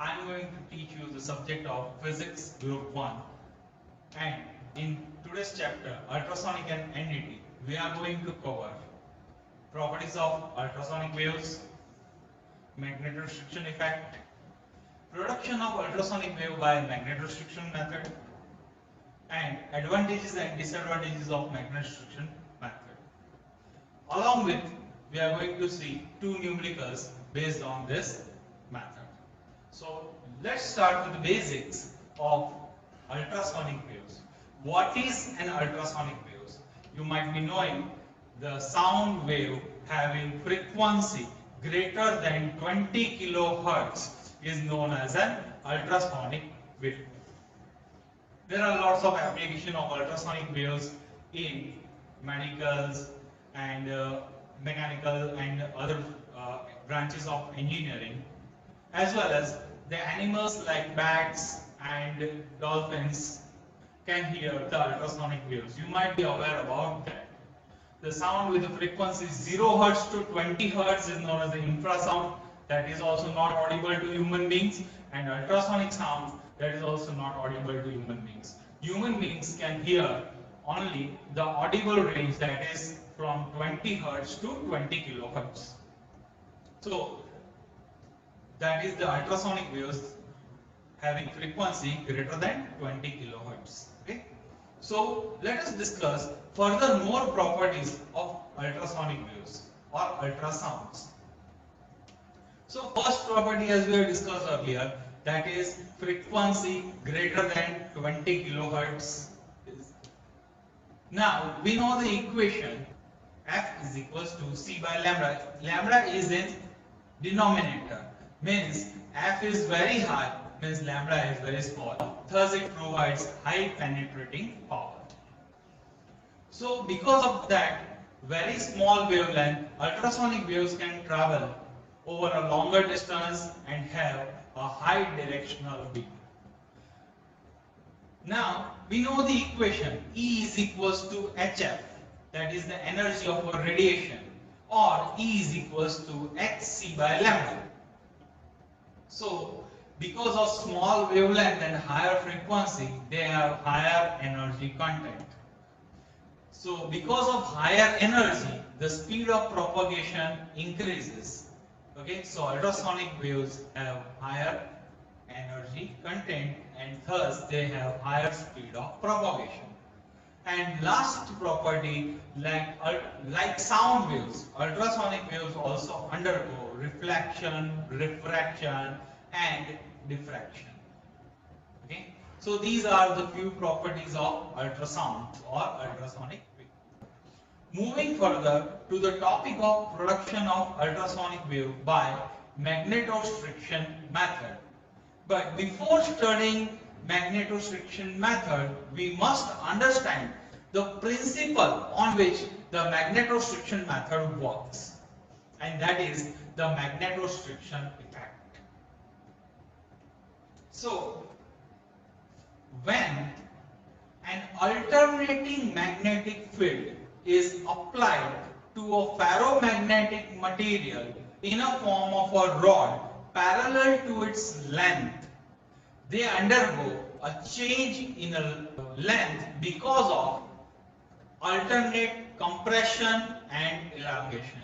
I'm going to teach you the subject of Physics Group 1. And in today's chapter, Ultrasonic and NDT, we are going to cover properties of ultrasonic waves, magnetorestriction effect, production of ultrasonic wave by magnetorestriction method, and advantages and disadvantages of magnetorestriction method. Along with, we are going to see two numericals based on this method. So let's start with the basics of ultrasonic waves. What is an ultrasonic wave? You might be knowing the sound wave having frequency greater than 20 kilohertz is known as an ultrasonic wave. There are lots of application of ultrasonic waves in medicals and mechanical and other branches of engineering, as well as the animals like bats and dolphins can hear the ultrasonic waves. You might be aware about that. The sound with the frequency 0 Hz to 20 Hz is known as the infrasound. That is also not audible to human beings, and ultrasonic sound that is also not audible to human beings. Human beings can hear only the audible range, that is from 20 Hz to 20 kilohertz. So that is the ultrasonic waves having frequency greater than 20 kilohertz. Okay. So let us discuss further more properties of ultrasonic waves or ultrasounds. So first property, as we have discussed earlier, that is frequency greater than 20 kilohertz. Now we know the equation F is equals to C by lambda. Lambda is in denominator, means F is very high, means lambda is very small. Thus it provides high penetrating power. So because of that very small wavelength, ultrasonic waves can travel over a longer distance and have a high directional beam. Now we know the equation E is equals to HF, that is the energy of a radiation, or E is equals to hc by lambda. So because of small wavelength and higher frequency, they have higher energy content. So because of higher energy, the speed of propagation increases. Okay, so ultrasonic waves have higher energy content and thus they have higher speed of propagation. And last property, like sound waves, ultrasonic waves also undergo reflection, refraction and diffraction. Okay, so these are the few properties of ultrasound or ultrasonic wave. Moving further to the topic of production of ultrasonic wave by magnetorestriction method. But before studying magnetorestriction method, we must understand the principle on which the magnetorestriction method works, and that is the magnetorestriction effect. So when an alternating magnetic field is applied to a ferromagnetic material in a form of a rod parallel to its length, they undergo a change in a length because of alternate compression and elongation.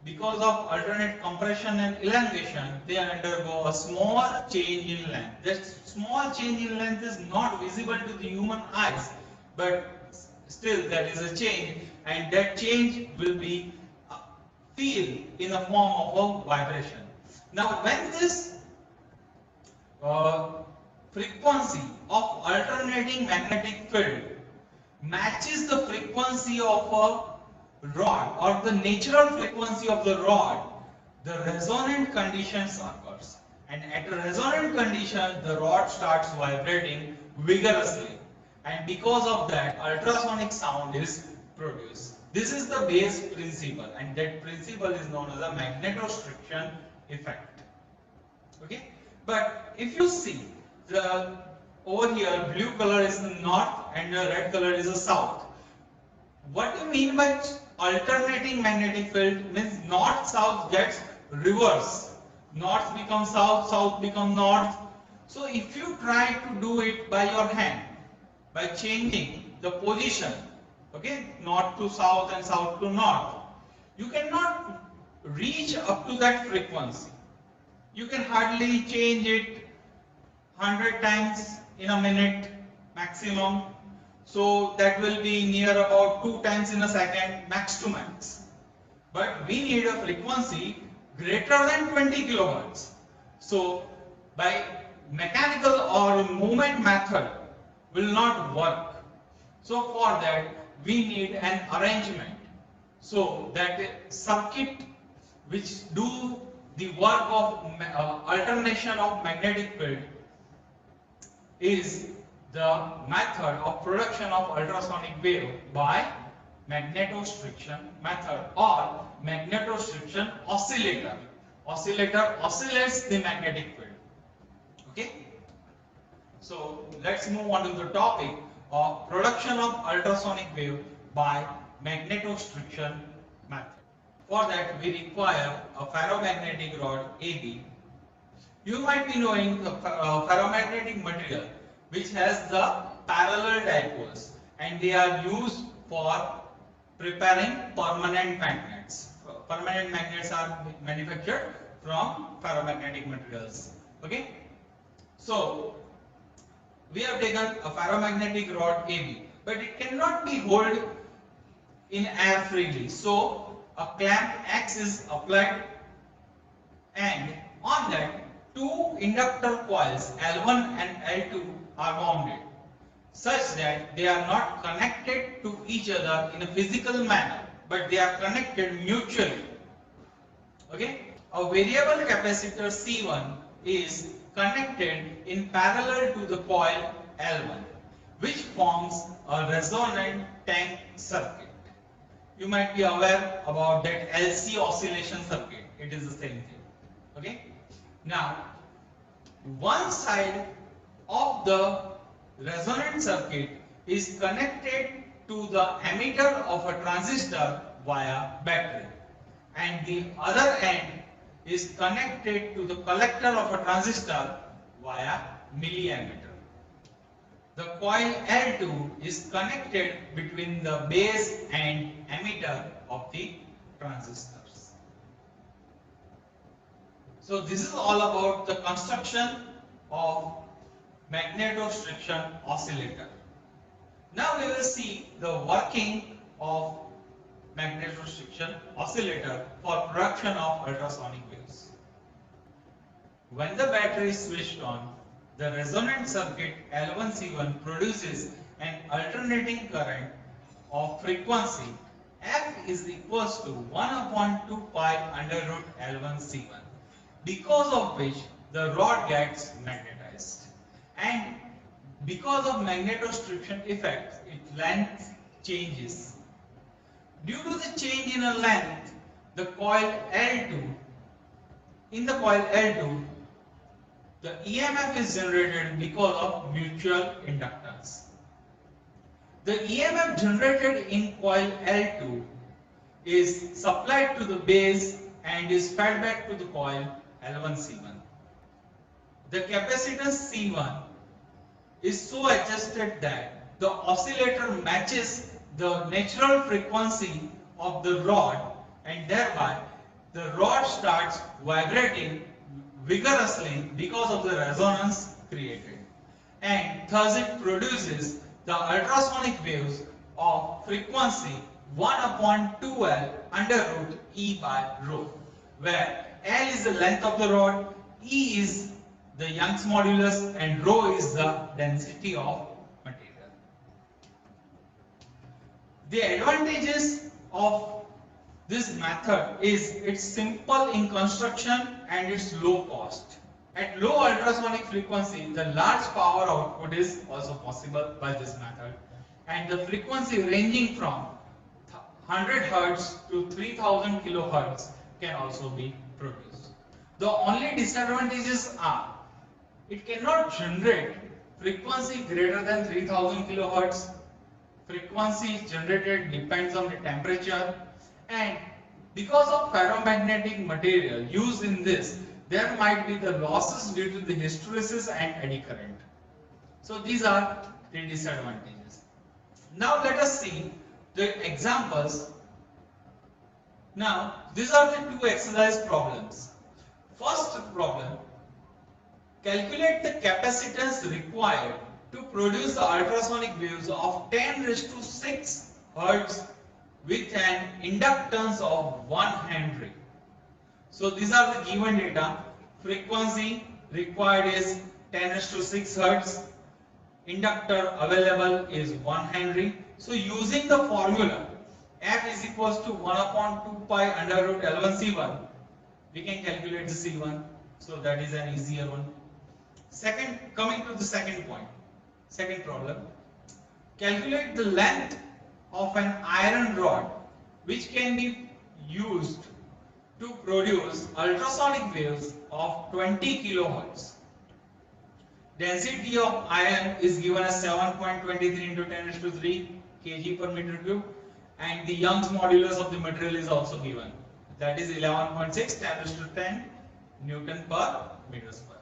Because of alternate compression and elongation, they undergo a small change in length. That small change in length is not visible to the human eyes, but still there is a change, and that change will be feel in the form of a vibration. Now when this frequency of alternating magnetic field matches the frequency of a rod or the natural frequency of the rod, the resonant conditions occurs, and at a resonant condition the rod starts vibrating vigorously, and because of that ultrasonic sound is produced. This is the base principle, and that principle is known as a magnetorestriction effect. Okay, but if you see the over here, blue color is the north and the red color is the south. What do you mean by alternating magnetic field? Means north south gets reverse. north become south, south become north. So if you try to do it by your hand, by changing the position, okay, north to south and south to north, you cannot reach up to that frequency. You can hardly change it 100 times in a minute maximum. So that will be near about 2 times in a second max to max. But we need a frequency greater than 20 kilohertz. So by mechanical or movement method will not work. So for that we need an arrangement. So that circuit which do the work of alternation of magnetic field is the method of production of ultrasonic wave by magnetostriction method or magnetostriction oscillator. Oscillator oscillates the magnetic field. Okay. So let's move on to the topic of production of ultrasonic wave by magnetostriction method. For that we require a ferromagnetic rod AB. You might be knowing the ferromagnetic material which has the parallel dipoles and they are used for preparing permanent magnets. Permanent magnets are manufactured from ferromagnetic materials. Okay. So we have taken a ferromagnetic rod AB, but it cannot be held in air freely. So a clamp X is applied and on that two inductor coils L1 and L2 are wounded such that they are not connected to each other in a physical manner, but they are connected mutually. Okay? A variable capacitor C1 is connected in parallel to the coil L1, which forms a resonant tank circuit. You might be aware about that LC oscillation circuit. It is the same thing. Okay? Now, one side of the resonant circuit is connected to the emitter of a transistor via battery, and the other end is connected to the collector of a transistor via milliammeter. The coil L2 is connected between the base and emitter of the transistors. So this is all about the construction of magnetostriction oscillator. Now we will see the working of magnetostriction oscillator for production of ultrasonic waves. When the battery is switched on, the resonant circuit L1C1 produces an alternating current of frequency F is equals to 1 upon 2 pi under root L1C1, because of which the rod gets magnetized. And because of magnetostriction effect, its length changes. Due to the change in a length, the coil L2, in the coil L2, the EMF is generated because of mutual inductance. The EMF generated in coil L2 is supplied to the base and is fed back to the coil L1C1. The capacitance C1 is so adjusted that the oscillator matches the natural frequency of the rod, and thereby the rod starts vibrating vigorously because of the resonance created, and thus it produces the ultrasonic waves of frequency 1 upon 2L under root E by rho, where L is the length of the rod, E is the Young's modulus, and rho is the density of material. The advantages of this method is it's simple in construction and it's low cost. At low ultrasonic frequency, the large power output is also possible by this method, and the frequency ranging from 100 Hz to 3000 kHz can also be produced. The only disadvantages are it cannot generate frequency greater than 3000 kHz. Frequency generated depends on the temperature, and because of ferromagnetic material used in this, there might be the losses due to the hysteresis and eddy current. So these are the disadvantages. Now let us see the examples. Now these are the two exercise problems. First problem, calculate the capacitance required to produce the ultrasonic waves of 10 raised to 6 Hertz with an inductance of 1 Henry. So these are the given data. Frequency required is 10 raised to 6 Hertz. Inductor available is 1 Henry. So using the formula F is equals to 1 upon 2 pi under root L1 C1, we can calculate the C1. So that is an easier one. Second, coming to the second point, second problem, calculate the length of an iron rod which can be used to produce ultrasonic waves of 20 kilohertz. Density of iron is given as 7.23 into 10 raised to 3 kg per meter cube, and the Young's modulus of the material is also given, that is 11.6 10 raised to 10 Newton per meter square.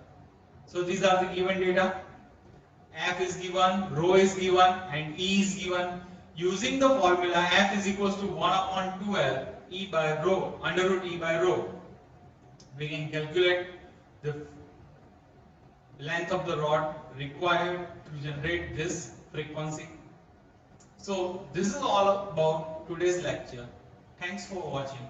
So these are the given data. F is given, rho is given, and E is given. Using the formula F is equals to 1 upon 2L E by rho, under root E by rho, we can calculate the length of the rod required to generate this frequency. So this is all about today's lecture. Thanks for watching.